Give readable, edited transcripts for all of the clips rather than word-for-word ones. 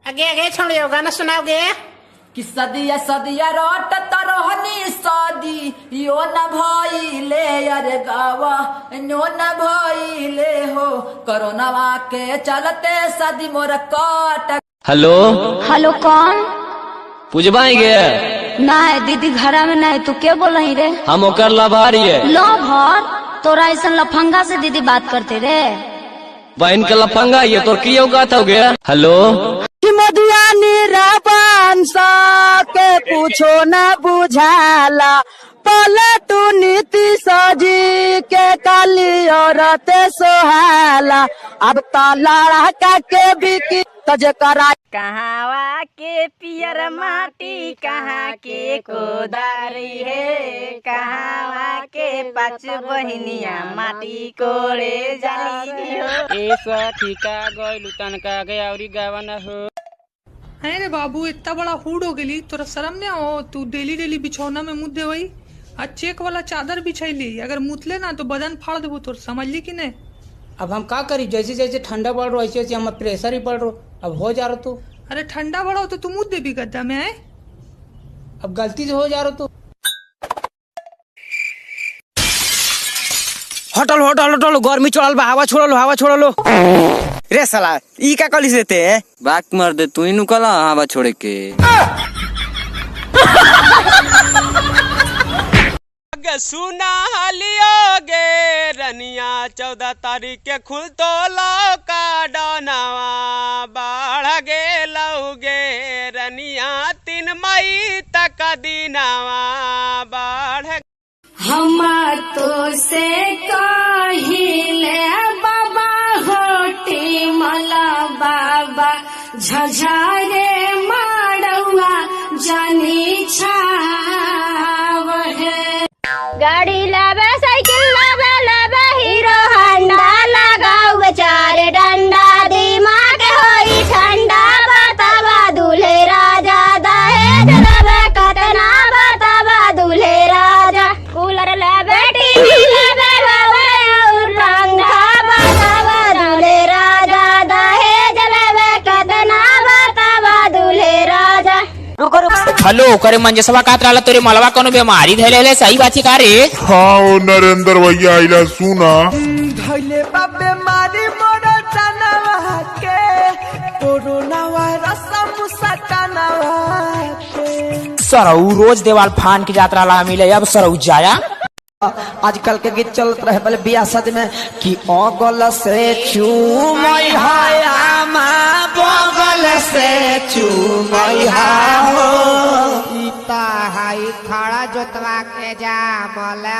आगे आगे छोड़ियो गाना सुनाओगे कि सदिया सदिया रोट तरहनी सदी यो न भइले अरे गावा नो न भइले हो कोरोनावा के चलते सदी मोर कट। हेलो हेलो कौन? पूजबा गया नहीं दीदी घरा में नहीं। तू क्या बोल रही रे? हम ओकर लभारी है। लो भर तोरा ऐसा लफंगा से दीदी बात करते रे। बहन का लफंगा ये तो की औकात हो गया। हेलो मधुआनी रावंशा के पूछो न बुझाला पलटू नीति सजी के काली औरत सोहाला अब तो लड़का के बिकी तज करा। कहावा के पियर माटी कहाँ के कोदारी है, कहावा के पाँच बहिनिया माटी कोड़े जाली हो। ऐसा ठीका गइलू तनका गया और गावा न हो। अरे बाबू इतना बड़ा हुड हो गई तोरा शर्म नहीं हो? तू डेली डेली बिछौना में मुँह देवई आ चेक वाला चादर बिछैली अगर मुतले ना तो बदन फाड़ देबो तोर। समझली कि नहीं? अब हम का करी, जैसे जैसे ठंडा बढ़ रहा वैसे हम प्रेशर ही बढ़ रहा। अब हो जा रहा तू। अरे ठंडा बढ़ाओ तो तू मुँह देबी गद्दा में आए। अब गलती से हो जा रहा तू। होटल होटल होटल गर्मी चढ़ल बा हवा छोड़लो रे साला ई का कलिस देते बाक मार दे तू ही नुकला हवा छोड़े के। सुना लियोगे रनिया 14 तारीख के खुल तो लौका डनावा बढ़ गे लौगे रनिया 3 मई तक दिनावा बढ़। हम तो से कहिले बाबा होटी मला बाबा झझारे मारवा जानी छाव है। गाड़ी लाबे साइकिल लाबे लाबे हीरो हंडा लगाओ बेचारे डंडा दिमाग होई ठंडा बतावा दूल्हे राजा दहेज लेबे कतना बतावा दूल्हे राजा। कूलर लेबे टीवी लेबे बाबा और पंखा बतावा दूल्हे राजा दहेज लेबे कतना बतावा दूल्हे राजा। हेलो करे मंजसवा कात रहला तोरे मलवा कोनो बीमारी धैले सही बात का रे? हाँ ओ नरेंद्र भैया आइला सुना धइले बा बीमारी मोर जानवा के कोरोना वायरस मुसकानवा के। सरऊ रोज देवाल फान की यात्रा ला मिले अब सरऊ जाया। आजकल के गीत चलत रहे पहले बियाह शादी में कि अगल से चूमई है आमा बगल से चूमई हो इता हाई खड़ा जोतवा के जा मले।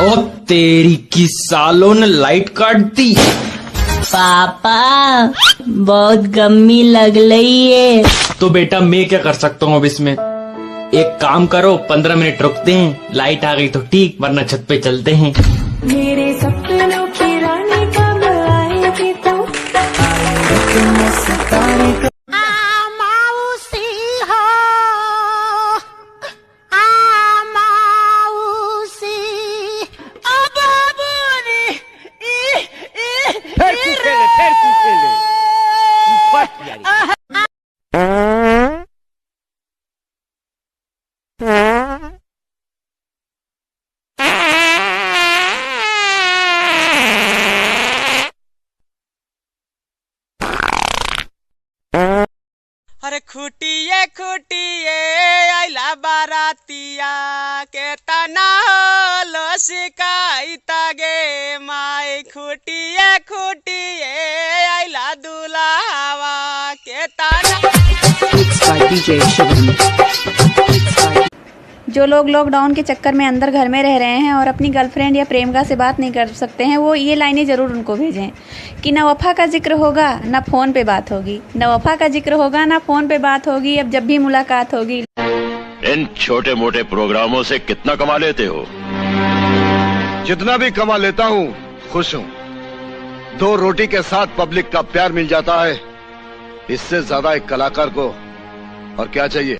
ओ तेरी की सालों ने लाइट काट दी। पापा बहुत गम्मी लग रही है। तो बेटा मैं क्या कर सकता हूँ अब इसमें? एक काम करो 15 मिनट रुकते हैं, लाइट आ गई तो ठीक वरना छत पे चलते हैं। मेरे सपनों की रानी कब आएगी तू? अरे खुटिए खुटिए आइला बारातिया के तना लो शिकायता गे माई खुटिए खुटिए आइला दुलावा के तना। जो लोग लॉकडाउन के चक्कर में अंदर घर में रह रहे हैं और अपनी गर्लफ्रेंड या प्रेमिका से बात नहीं कर सकते हैं वो ये लाइनें ज़रूर उनको भेजें कि न वफ़ा का जिक्र होगा न फ़ोन पे बात होगी, न वफ़ा का जिक्र होगा न फ़ोन पे बात होगी, अब जब भी मुलाकात होगी। इन छोटे मोटे प्रोग्रामों से कितना कमा लेते हो? जितना भी कमा लेता हूँ खुश हूँ। 2 रोटी के साथ पब्लिक का प्यार मिल जाता है, इससे ज्यादा एक कलाकार को और क्या चाहिए।